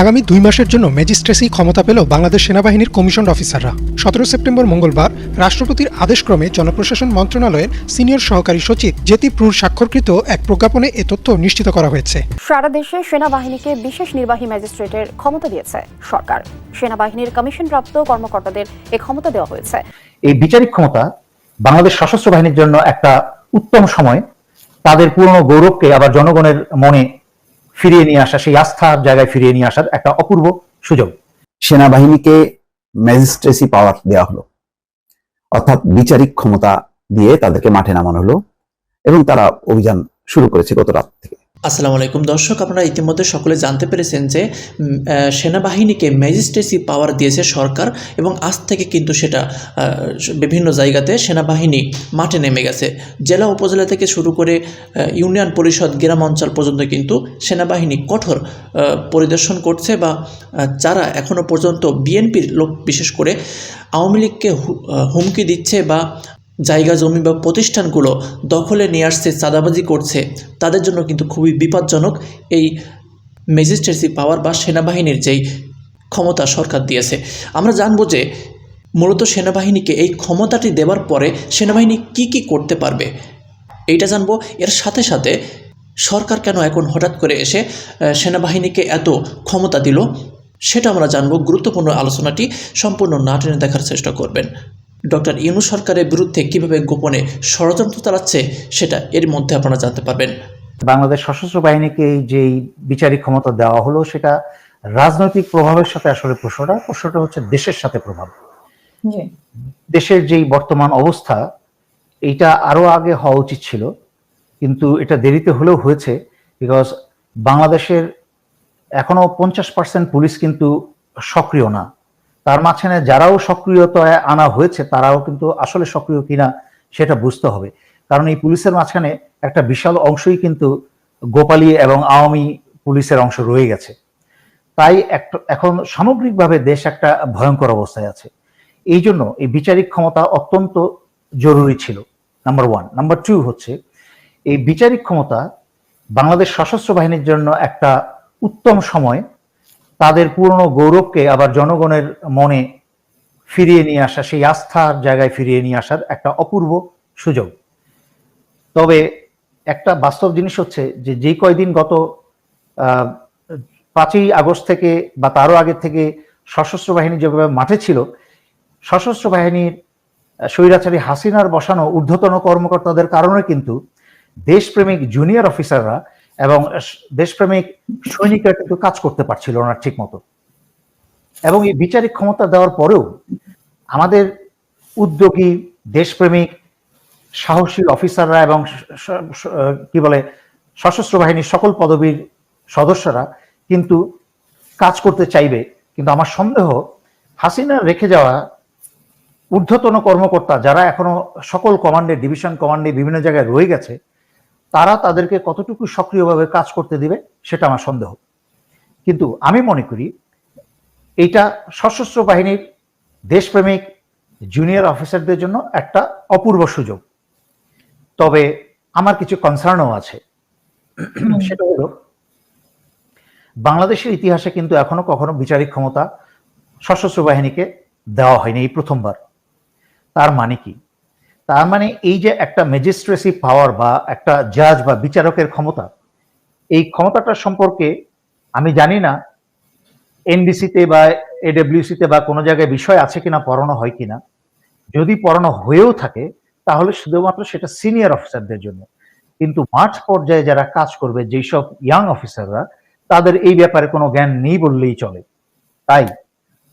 আগামী ২ মাসের জন্য ম্যাজিস্ট্রেসি ক্ষমতা পেল বাংলাদেশ সেনাবাহিনীর কমিশনড অফিসাররা। ১৭ সেপ্টেম্বর মঙ্গলবার রাষ্ট্রপতির আদেশক্রমে জনপ্রশাসন মন্ত্রণালয়ের সিনিয়র সহকারী সচিব জ্যোতি প্রুর স্বাক্ষরকৃত এক প্রজ্ঞাপনে এ তথ্য নিশ্চিত করা হয়েছে। সারা দেশে সেনাবাহিনীকে বিশেষ নির্বাহী ম্যাজিস্ট্রেটের ক্ষমতা দিয়েছে সরকার। সেনাবাহিনীর কমিশনপ্রাপ্ত কর্মকর্তাদের এই ক্ষমতা দেওয়া হয়েছে। এই বিচারিক ক্ষমতা বাংলাদেশ সশস্ত্র বাহিনীর জন্য একটা উত্তম সময়, তাদের পুরনো গৌরবকে আবার জনগণের মনে ফিরিয়ে নিয়ে আসা, সেই আস্থার জায়গায় ফিরিয়ে নিয়ে আসার একটা অপূর্ব সুযোগ। সেনাবাহিনীকে ম্যাজিস্ট্রেসি পাওয়ার দেওয়া হলো, অর্থাৎ বিচারিক ক্ষমতা দিয়ে তাদেরকে মাঠে নামানো হলো এবং তারা অভিযান শুরু করেছে গত রাত থেকে। আসসালামু আলাইকুম দর্শক, আপনারা ইতিমধ্যে সকলে জানতে পেরেছেন যে সেনাবাহিনীকে ম্যাজিস্ট্রেসি পাওয়ার দিয়েছে সরকার এবং আজ থেকে কিন্তু সেটা বিভিন্ন জায়গাতে সেনাবাহিনী মাঠে নেমে গেছে। জেলা উপজেলা থেকে শুরু করে ইউনিয়ন পরিষদ, গ্রাম অঞ্চল পর্যন্ত কিন্তু সেনাবাহিনী কঠোর পরিদর্শন করছে বা যারা এখনও পর্যন্ত বিএনপির লোক বিশেষ করে আওয়ামী লীগকে হুমকি দিচ্ছে বা জায়গা জমি বা প্রতিষ্ঠানগুলো দখলে নিয়ে আসছে, চাঁদাবাজি করছে, তাদের জন্য কিন্তু খুবই বিপজ্জনক এই ম্যাজিস্ট্রেসি পাওয়ার বা সেনাবাহিনীর যেই ক্ষমতা সরকার দিয়েছে। আমরা জানবো যে মূলত সেনাবাহিনীকে এই ক্ষমতাটি দেওয়ার পরে সেনাবাহিনী কি কি করতে পারবে এইটা জানবো। এর সাথে সাথে সরকার কেন এখন হঠাৎ করে এসে সেনাবাহিনীকে এত ক্ষমতা দিল সেটা আমরা জানবো। গুরুত্বপূর্ণ আলোচনাটি সম্পূর্ণ না টেনে দেখার চেষ্টা করবেন। ডক্টর ইউনূস সরকারের বিরুদ্ধে কিভাবে গোপনে ষড়যন্ত্র চালাচ্ছে সেটা এর মধ্যে আপনারা জানতে পারবেন। বাংলাদেশ সশস্ত্র বাহিনীকে যেই বিচারিক ক্ষমতা দেওয়া হলো সেটা রাজনৈতিক প্রভাবের সাথে আসলে প্রশ্নটা হচ্ছে দেশের সাথে প্রভাব। দেশের যেই বর্তমান অবস্থা, এইটা আরো আগে হওয়া উচিত ছিল, কিন্তু এটা দেরিতে হলেও হয়েছে। বিকজ বাংলাদেশের এখনো 50% পুলিশ কিন্তু সক্রিয় না। তার মাঝখানে যারাও সক্রিয়তায় আনা হয়েছে তারাও কিন্তু আসলে সক্রিয় কিনা সেটা বুঝতে হবে। কারণ এই পুলিশের মাঝখানে একটা বিশাল অংশই কিন্তু গোপালী এবং আওয়ামী পুলিশের অংশ রয়ে গেছে। তাই এখন সামগ্রিকভাবে দেশ একটা ভয়ঙ্কর অবস্থায় আছে। এই জন্য এই বিচারিক ক্ষমতা অত্যন্ত জরুরি ছিল, নাম্বার 1। নাম্বার 2 হচ্ছে এই বিচারিক ক্ষমতা বাংলাদেশ সশস্ত্র বাহিনীর জন্য একটা উত্তম সময়, তাদের পুরনো গৌরবকে আবার জনগণের মনে ফিরিয়ে নিয়ে আসা, সেই আস্থার জায়গায় ফিরিয়ে নিয়ে আসার একটা অপূর্ব সুযোগ। তবে একটা বাস্তব জিনিস হচ্ছে যে যেই কয়দিন গত 5ই আগস্ট থেকে বা তারও আগে থেকে সশস্ত্র বাহিনী যেভাবে মাঠে ছিল, সশস্ত্র বাহিনীর স্বৈরাচারী হাসিনার বসানো ঊর্ধ্বতন কর্মকর্তাদের কারণে কিন্তু দেশপ্রেমিক জুনিয়র অফিসাররা এবং দেশপ্রেমিক সৈনিকরা কিন্তু কাজ করতে পারছিল না ঠিক মতো। এবং এই বিচারিক ক্ষমতা দেওয়ার পরেও আমাদের উদ্যোগী দেশপ্রেমিক সাহসী অফিসাররা এবং কি বলে সশস্ত্র বাহিনীর সকল পদবীর সদস্যরা কিন্তু কাজ করতে চাইবে। কিন্তু আমার সন্দেহ হাসিনা রেখে যাওয়া ঊর্ধ্বতন কর্মকর্তা যারা এখনো সকল কমান্ডে, ডিভিশন কমান্ডে বিভিন্ন জায়গায় রয়ে গেছে, তারা তাদেরকে কতটুকু সক্রিয়ভাবে কাজ করতে দিবে সেটা আমার সন্দেহ। কিন্তু আমি মনে করি এইটা সশস্ত্র বাহিনীর দেশপ্রেমিক জুনিয়র অফিসারদের জন্য একটা অপূর্ব সুযোগ। তবে আমার কিছু কনসার্নও আছে। সেটা হলো বাংলাদেশের ইতিহাসে কিন্তু এখনো কখনো বিচারিক ক্ষমতা সশস্ত্র বাহিনীকে দেওয়া হয়নি, এই প্রথমবার। তার মানে কি? তার মানে এই যে একটা ম্যাজিস্ট্রেসি পাওয়ার বা একটা জাজ বা বিচারকের ক্ষমতা, এই ক্ষমতাটা সম্পর্কে আমি জানি না এনবিসিতে বা এডব্লিউসিতে বা কোনো জায়গায় বিষয় আছে কিনা, পড়ানো হয় কিনা। যদি পড়ানো হয়েও থাকে তাহলে শুধুমাত্র সেটা সিনিয়র অফিসারদের জন্য। কিন্তু মাঠ পর্যায়ে যারা কাজ করবে, যেই সব ইয়াং অফিসাররা, তাদের এই ব্যাপারে কোনো জ্ঞান নেই বললেই চলে। তাই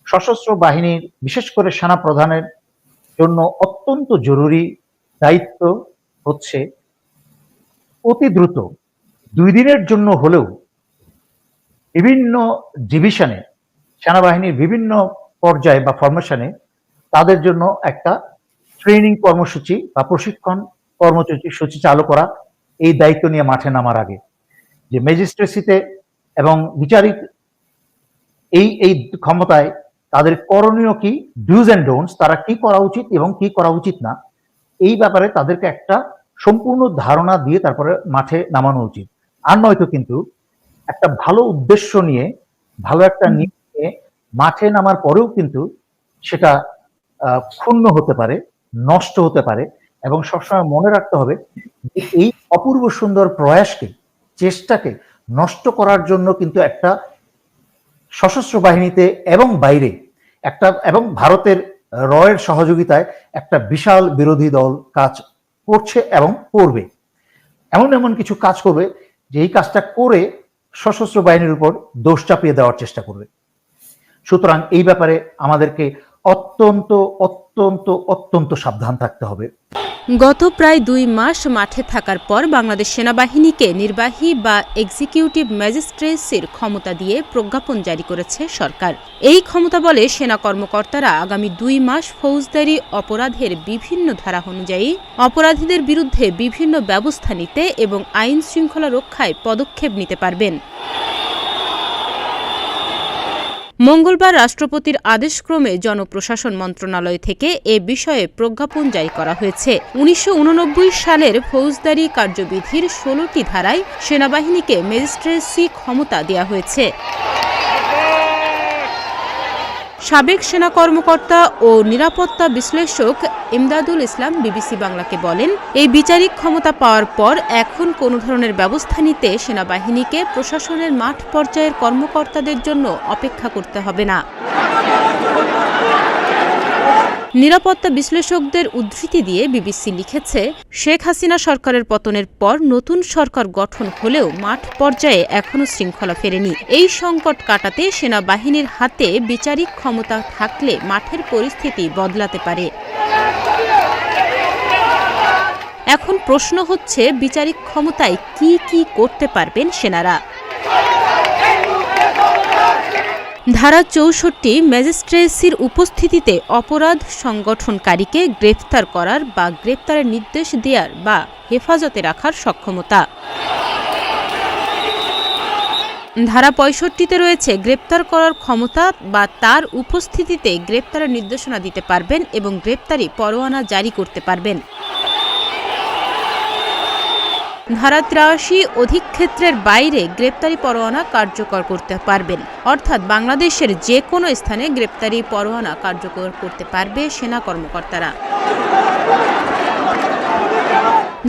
সশস্ত্র বাহিনীর বিশেষ করে সেনা প্রধানের জন্য অত্যন্ত জরুরি দায়িত্ব হচ্ছে অতি দ্রুত 2 দিনের জন্য হলেও বিভিন্ন ডিভিশনে, সেনাবাহিনীর বিভিন্ন পর্যায়ে বা ফরমেশনে তাদের জন্য একটা ট্রেনিং কর্মসূচি বা প্রশিক্ষণ কর্মসূচি চালু করা, এই দায়িত্ব নিয়ে মাঠে নামার আগে। যে ম্যাজিস্ট্রেসিতে এবং বিচারিক এই ক্ষমতায় তাদের করণীয় কি, ডুজ অ্যান্ড ডোন্টস, তারা কি করা উচিত এবং কি করা উচিত না, এই ব্যাপারে তাদেরকে একটা সম্পূর্ণ ধারণা দিয়ে তারপরে মাঠে নামানো উচিত। আর নয়তো কিন্তু একটা ভালো উদ্দেশ্য নিয়ে ভালো একটা নিয়ে মাঠে নামার পরেও কিন্তু সেটা ক্ষুণ্ণ হতে পারে, নষ্ট হতে পারে, এবং সবসময় মনে রাখতে হবে যে এই অপূর্ব সুন্দর প্রয়াসকে, চেষ্টাকে নষ্ট করার জন্য কিন্তু একটা সশস্ত্র বাহিনীতে এবং বাইরে একটা, এবং ভারতের রয়ের সহযোগিতায় একটা বিশাল বিরোধী দল কাজ করছে এবং করবে। এমন এমন কিছু কাজ করবে যে এই কাজটা করে সশস্ত্র বাহিনীর উপর দোষ চাপিয়ে দেওয়ার চেষ্টা করবে। সুতরাং এই ব্যাপারে আমাদেরকে অত্যন্ত অত্যন্ত অত্যন্ত সাবধান থাকতে হবে। গত প্রায় 2 মাস মাঠে থাকার পর বাংলাদেশ সেনাবাহিনীকে নির্বাহী বা এক্সিকিউটিভ ম্যাজিস্ট্রেসির ক্ষমতা দিয়ে প্রজ্ঞাপন জারি করেছে সরকার। এই ক্ষমতা বলে সেনা কর্মকর্তারা আগামী 2 মাস ফৌজদারি অপরাধের বিভিন্ন ধারা অনুযায়ী অপরাধীদের বিরুদ্ধে বিভিন্ন ব্যবস্থা নিতে এবং আইন শৃঙ্খলা রক্ষায় পদক্ষেপ নিতে পারবেন। মঙ্গলবার রাষ্ট্রপতির আদেশক্রমে জনপ্রশাসন মন্ত্রণালয় থেকে এ বিষয়ে প্রজ্ঞাপন জারি করা হয়েছে। 1989 সালের ফৌজদারি কার্যবিধির 16টি ধারায় সেনাবাহিনীকে ম্যাজিস্ট্রেসি ক্ষমতা দেওয়া হয়েছে। সাবেক সেনা কর্মকর্তা ও নিরাপত্তা বিশ্লেষক ইমদাদুল ইসলাম বিবিসি বাংলাকে বলেন, এই বিচারিক ক্ষমতা পাওয়ার পর এখন কোনো ধরনের ব্যবস্থা নিতে সেনাবাহিনীকে প্রশাসনের মাঠ পর্যায়ের কর্মকর্তাদের জন্য অপেক্ষা করতে হবে না। নিরাপত্তা বিশ্লেষকদের উদ্ধৃতি দিয়ে বিবিসি লিখেছে, শেখ হাসিনা সরকারের পতনের পর নতুন সরকার গঠন হলেও মাঠ পর্যায়ে এখনও শৃঙ্খলা ফেরেনি। এই সংকট কাটাতে সেনাবাহিনীর হাতে বিচারিক ক্ষমতা থাকলে মাঠের পরিস্থিতি বদলাতে পারে। এখন প্রশ্ন হচ্ছে, বিচারিক ক্ষমতায় কি কি করতে পারবেন সেনারা? ধারা 64 ম্যাজিস্ট্রেসির উপস্থিতিতে অপরাধ সংগঠনকারীকে গ্রেফতার করার বা গ্রেফতারের নির্দেশ দেওয়ার বা হেফাজতে রাখার সক্ষমতা। ধারা 65 রয়েছে গ্রেপ্তার করার ক্ষমতা বা তার উপস্থিতিতে গ্রেপ্তারের নির্দেশনা দিতে পারবেন এবং গ্রেপ্তারি পরোয়ানা জারি করতে পারবেন। ধারা 83 অধিক ক্ষেত্রের বাইরে গ্রেপ্তারি পরোয়ানা কার্যকর করতে পারবেন, অর্থাৎ বাংলাদেশের যে কোনো স্থানে গ্রেপ্তারি পরোয়ানা কার্যকর করতে পারবে সেনা কর্মকর্তারা।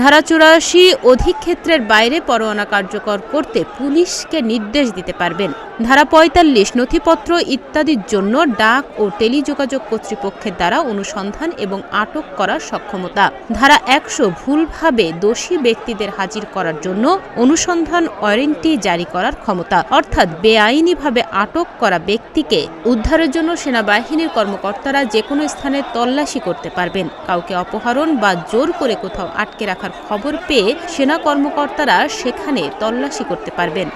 ধারা 84 অধিক ক্ষেত্রের বাইরে পরোয়ানা কার্যকর করতে পুলিশকে নির্দেশ দিতে পারবেন। ধারা 45 নথিপত্র ইত্যাদির জন্য ডাক ও টেলিযোগাযোগ কর্তৃপক্ষের দ্বারা অনুসন্ধান এবং আটক করার সক্ষমতা। ধারা 100 ভুলভাবে দোষী ব্যক্তিদের হাজির করার জন্য অনুসন্ধান ওয়ারেন্টি জারি করার ক্ষমতা, অর্থাৎ বেআইনিভাবে আটক করা ব্যক্তিকে উদ্ধারের জন্য সেনাবাহিনীর কর্মকর্তারা যে কোনো স্থানে তল্লাশি করতে পারবেন। কাউকে অপহরণ বা জোর করে কোথাও আটকে রাখার খবর পেয়ে সেনা কর্মকর্তারা সেখানে তল্লাশি করতে পারবেন।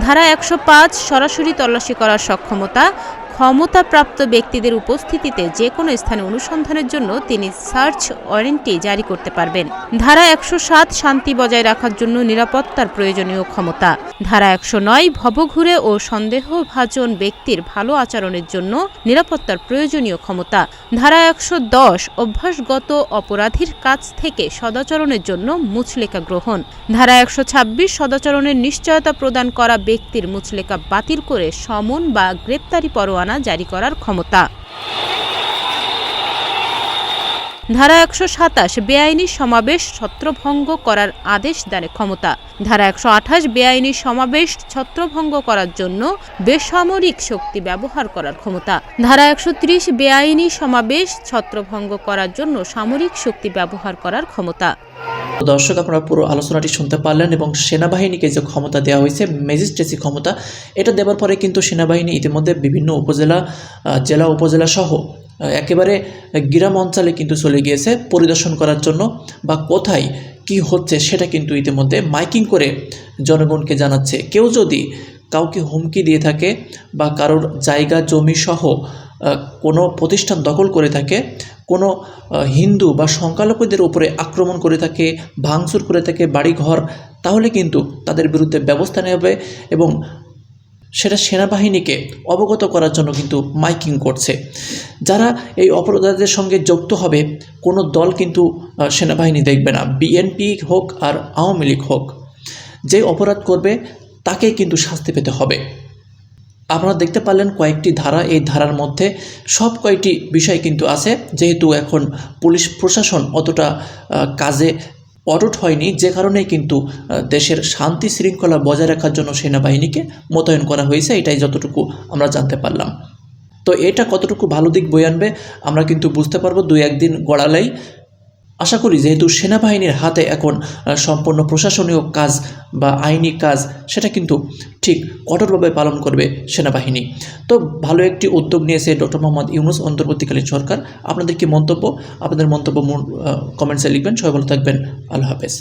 ধারা 105 সরাসরি তল্লাশি করার সক্ষমতা। ক্ষমতাপ্রাপ্ত ব্যক্তিদের উপস্থিতিতে যে কোনো স্থানে অনুসন্ধানের জন্য তিনি সার্চ ওয়ারেন্টি জারি করতে পারবেন। ধারা 107 শান্তি বজায় রাখার জন্য নিরাপত্তার প্রয়োজনীয় ক্ষমতা। ধারা 109 ভবঘুরে ও সন্দেহভাজন ব্যক্তির ভালো আচরণের জন্য নিরাপত্তার প্রয়োজনীয় ক্ষমতা। ধারা 110 অভ্যাসগত অপরাধীর কাছ থেকে সদাচরণের জন্য মুচলেকা গ্রহণ। ধারা 126 সদাচরণের নিশ্চয়তা প্রদান করা ব্যক্তির মুচলেকা বাতিল করে সমন বা গ্রেপ্তারি পরোয়ানা জারি করার ক্ষমতা। ধারা 127 বেআইনি সমাবেশ ছত্রভঙ্গ করার আদেশ দানের ক্ষমতা। ধারা 128 বেআইনি সমাবেশ ছত্রভঙ্গ করার জন্য বেসামরিক শক্তি ব্যবহার করার ক্ষমতা। ধারা 130 বেআইনি সমাবেশ ছত্রভঙ্গ করার জন্য সামরিক শক্তি ব্যবহার করার ক্ষমতা। দর্শক, আপনারা পুরো আলোচনাটি শুনতে পারলেন এবং সেনাবাহিনীকে যে ক্ষমতা দেওয়া হয়েছে ম্যাজিস্ট্রেসি ক্ষমতা, এটা দেওয়ার পরে কিন্তু সেনাবাহিনী ইতিমধ্যে বিভিন্ন উপজেলা, জেলা উপজেলা সহ একেবারে গ্রাম অঞ্চলে কিন্তু চলে গিয়েছে পরিদর্শন করার জন্য, বা কোথায় কি হচ্ছে সেটা কিন্তু ইতিমধ্যে মাইকিং করে জনগণকে জানাচ্ছে। কেউ যদি কাউকে হুমকি দিয়ে থাকে বা কারোর জায়গা জমি সহ কোনো প্রতিষ্ঠান দখল করে থাকে, কোনো হিন্দু বা সংখ্যালঘুদের উপরে আক্রমণ করে থাকে, ভাঙচুর করে থাকে বাড়িঘর, তাহলে কিন্তু তাদের বিরুদ্ধে ব্যবস্থা নেওয়া হবে এবং সেটা সেনাবাহিনীকে অবগত করার জন্য কিন্তু মাইকিং করছে। যারা এই অপরাধের সঙ্গে যুক্ত হবে কোনো দল কিন্তু সেনাবাহিনী দেখবে না, বিএনপি হোক আর আওয়ামী লীগ হোক। যে অপরাধ করবে তাকেই কিন্তু শাস্তি পেতে হবে। আপনারা দেখতে পারলেন কয়েকটি ধারা, এই ধারার মধ্যে সব কয়টি বিষয় কিন্তু আছে। যেহেতু এখন পুলিশ প্রশাসন অতটা কাজে অটুট হয়নি, যে কারণে কিন্তু দেশের শান্তি শৃঙ্খলা বজায় রাখার জন্য সেনাবাহিনীকে মোতায়েন করা হয়েছে, এটাই যতটুকু আমরা জানতে পারলাম। তো এটা কতটুকু ভালো দিক বয়ে আনবে আমরা কিন্তু বুঝতে পারবো 2-1 দিন গড়ালেই। আশা করি যেহেতু সেনাবাহিনীর হাতে এখন সম্পূর্ণ প্রশাসনীয় কাজ বা আইনি কাজ, সেটা কিন্তু ঠিক কঠোরভাবে পালন করবে সেনাবাহিনী। তো ভালো একটি উদ্যোগ নিয়েছে ডক্টর মোহাম্মদ ইউনূস অন্তর্বর্তীকালীন সরকার। আপনাদের কি মন্তব্য? আপনাদের মন্তব্য কমেন্টসে লিখবেন। সবাই ভালো থাকবেন। আল্লাহ হাফেজ।